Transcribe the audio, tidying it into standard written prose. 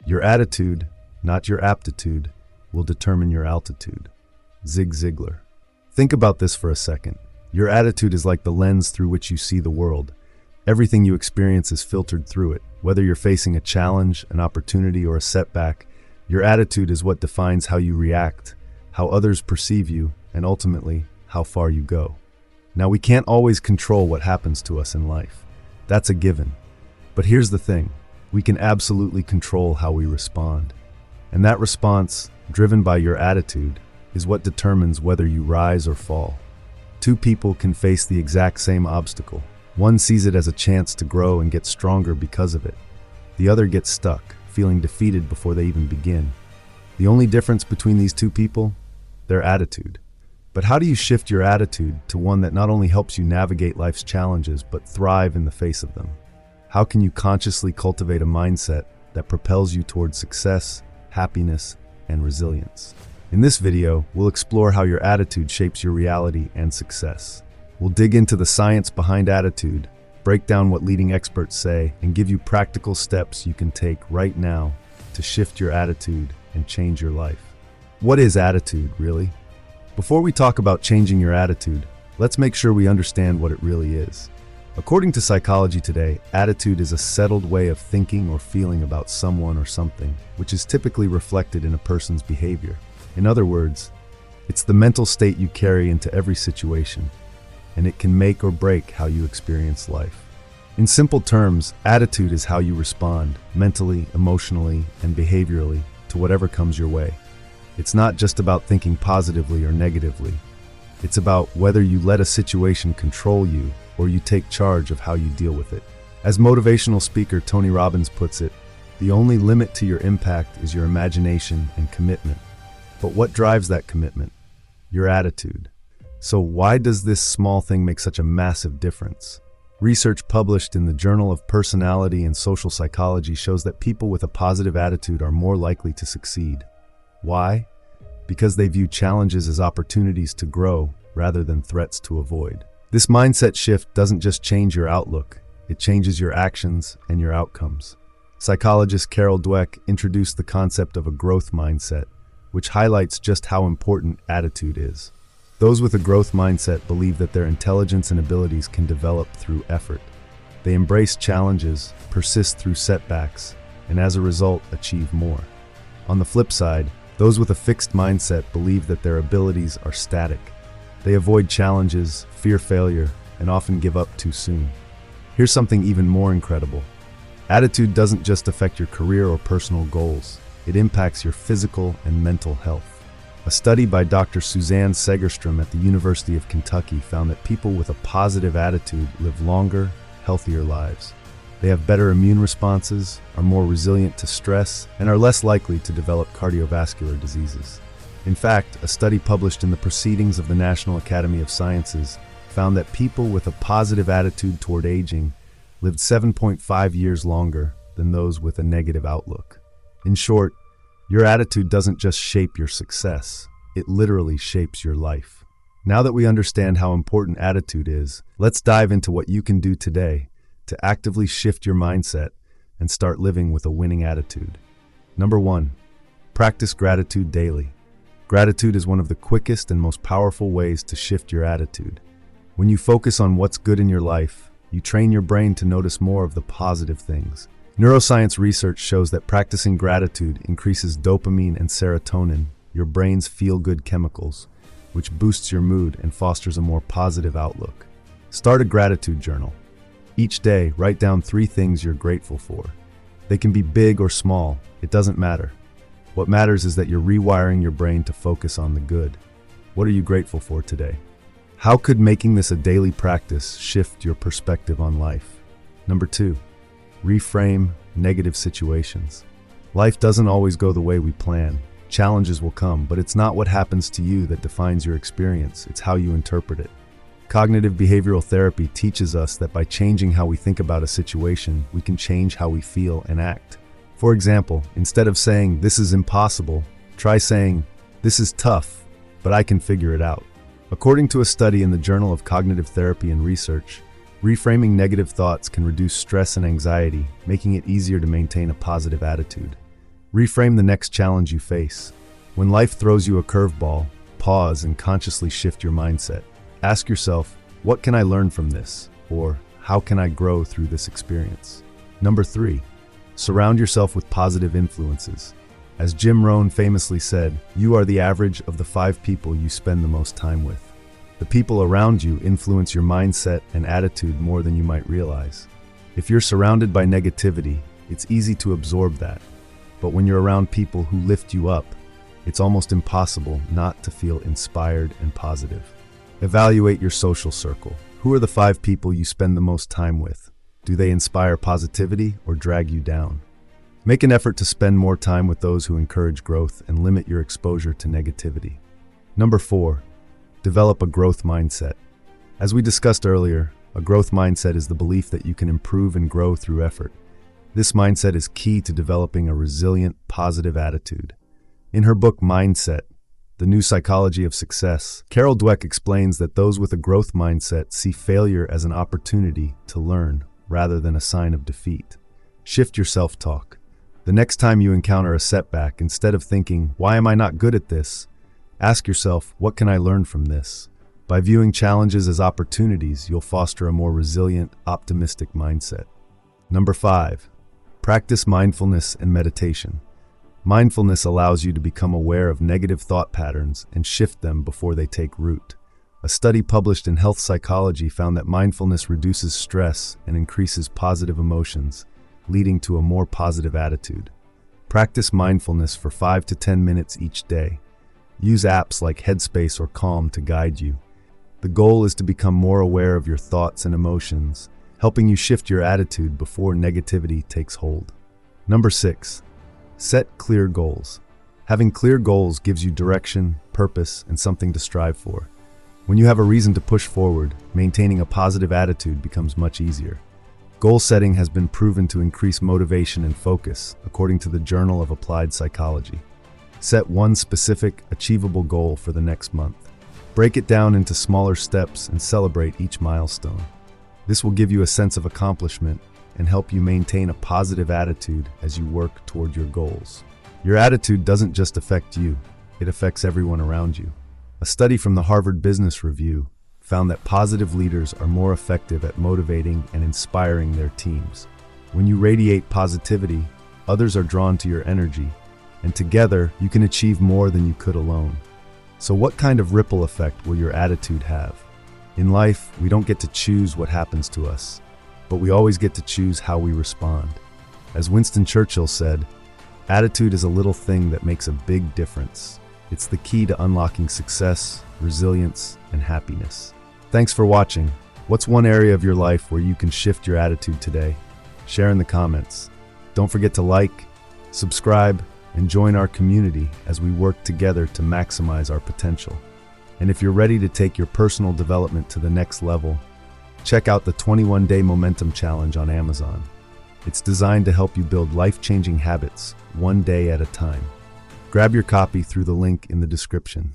Your attitude, not your aptitude, will determine your altitude. Zig Ziglar. Think about this for a second. Your attitude is like the lens through which you see the world. Everything you experience is filtered through it. Whether you're facing a challenge, an opportunity, or a setback, your attitude is what defines how you react, how others perceive you, and ultimately, how far you go. Now, we can't always control what happens to us in life. That's a given. But here's the thing. We can absolutely control how we respond. And that response, driven by your attitude, is what determines whether you rise or fall. Two people can face the exact same obstacle. One sees it as a chance to grow and get stronger because of it. The other gets stuck, feeling defeated before they even begin. The only difference between these two people? Their attitude. But how do you shift your attitude to one that not only helps you navigate life's challenges, but thrive in the face of them? How can you consciously cultivate a mindset that propels you towards success, happiness, and resilience? In this video, we'll explore how your attitude shapes your reality and success. We'll dig into the science behind attitude, break down what leading experts say, and give you practical steps you can take right now to shift your attitude and change your life. What is attitude, really? Before we talk about changing your attitude, let's make sure we understand what it really is. According to Psychology Today, attitude is a settled way of thinking or feeling about someone or something, which is typically reflected in a person's behavior. In other words, it's the mental state you carry into every situation, and it can make or break how you experience life. In simple terms, attitude is how you respond, mentally, emotionally, and behaviorally, to whatever comes your way. It's not just about thinking positively or negatively. It's about whether you let a situation control you or you take charge of how you deal with it. As motivational speaker Tony Robbins puts it, the only limit to your impact is your imagination and commitment. But what drives that commitment? Your attitude. So why does this small thing make such a massive difference? Research published in the Journal of Personality and Social Psychology shows that people with a positive attitude are more likely to succeed. Why? Because they view challenges as opportunities to grow rather than threats to avoid. This mindset shift doesn't just change your outlook, it changes your actions and your outcomes. Psychologist Carol Dweck introduced the concept of a growth mindset, which highlights just how important attitude is. Those with a growth mindset believe that their intelligence and abilities can develop through effort. They embrace challenges, persist through setbacks, and as a result, achieve more. On the flip side, those with a fixed mindset believe that their abilities are static. They avoid challenges, fear failure, and often give up too soon. Here's something even more incredible. Attitude doesn't just affect your career or personal goals. It impacts your physical and mental health. A study by Dr. Suzanne Segerstrom at the University of Kentucky found that people with a positive attitude live longer, healthier lives. They have better immune responses, are more resilient to stress, and are less likely to develop cardiovascular diseases. In fact, a study published in the Proceedings of the National Academy of Sciences found that people with a positive attitude toward aging lived 7.5 years longer than those with a negative outlook. In short, your attitude doesn't just shape your success, it literally shapes your life. Now that we understand how important attitude is, let's dive into what you can do today to actively shift your mindset and start living with a winning attitude. Number 1, practice gratitude daily. Gratitude is one of the quickest and most powerful ways to shift your attitude. When you focus on what's good in your life, you train your brain to notice more of the positive things. Neuroscience research shows that practicing gratitude increases dopamine and serotonin, your brain's feel-good chemicals, which boosts your mood and fosters a more positive outlook. Start a gratitude journal. Each day, write down 3 things you're grateful for. They can be big or small, it doesn't matter. What matters is that you're rewiring your brain to focus on the good. What are you grateful for today? How could making this a daily practice shift your perspective on life? Number 2, reframe negative situations. Life doesn't always go the way we plan. Challenges will come, but it's not what happens to you that defines your experience, it's how you interpret it. Cognitive behavioral therapy teaches us that by changing how we think about a situation, we can change how we feel and act. For example, instead of saying, "This is impossible," try saying, "This is tough, but I can figure it out." According to a study in the Journal of Cognitive Therapy and Research, reframing negative thoughts can reduce stress and anxiety, making it easier to maintain a positive attitude. Reframe the next challenge you face. When life throws you a curveball, pause and consciously shift your mindset. Ask yourself, what can I learn from this? Or how can I grow through this experience? Number 3, surround yourself with positive influences. As Jim Rohn famously said, you are the average of the 5 people you spend the most time with. The people around you influence your mindset and attitude more than you might realize. If you're surrounded by negativity, it's easy to absorb that. But when you're around people who lift you up, it's almost impossible not to feel inspired and positive. Evaluate your social circle. Who are the 5 people you spend the most time with? Do they inspire positivity or drag you down? Make an effort to spend more time with those who encourage growth and limit your exposure to negativity. Number 4, develop a growth mindset. As we discussed earlier, a growth mindset is the belief that you can improve and grow through effort. This mindset is key to developing a resilient, positive attitude. In her book Mindset, The New Psychology of Success, Carol Dweck explains that those with a growth mindset see failure as an opportunity to learn rather than a sign of defeat. Shift your self-talk. The next time you encounter a setback, instead of thinking, why am I not good at this? Ask yourself, what can I learn from this? By viewing challenges as opportunities, you'll foster a more resilient, optimistic mindset. Number 5, practice mindfulness and meditation. Mindfulness allows you to become aware of negative thought patterns and shift them before they take root. A study published in Health Psychology found that mindfulness reduces stress and increases positive emotions, leading to a more positive attitude. Practice mindfulness for 5 to 10 minutes each day. Use apps like Headspace or Calm to guide you. The goal is to become more aware of your thoughts and emotions, helping you shift your attitude before negativity takes hold. Number 6, set clear goals. Having clear goals gives you direction, purpose, and something to strive for. When you have a reason to push forward, maintaining a positive attitude becomes much easier. Goal setting has been proven to increase motivation and focus, according to the Journal of Applied Psychology. Set one specific, achievable goal for the next month. Break it down into smaller steps and celebrate each milestone. This will give you a sense of accomplishment and help you maintain a positive attitude as you work toward your goals. Your attitude doesn't just affect you, it affects everyone around you. A study from the Harvard Business Review found that positive leaders are more effective at motivating and inspiring their teams. When you radiate positivity, others are drawn to your energy, and together you can achieve more than you could alone. So what kind of ripple effect will your attitude have? In life, we don't get to choose what happens to us, but we always get to choose how we respond. As Winston Churchill said, attitude is a little thing that makes a big difference. It's the key to unlocking success, resilience, and happiness. Thanks for watching. What's one area of your life where you can shift your attitude today? Share in the comments. Don't forget to like, subscribe, and join our community as we work together to maximize our potential. And if you're ready to take your personal development to the next level, check out the 21-Day Momentum Challenge on Amazon. It's designed to help you build life-changing habits, one day at a time. Grab your copy through the link in the description.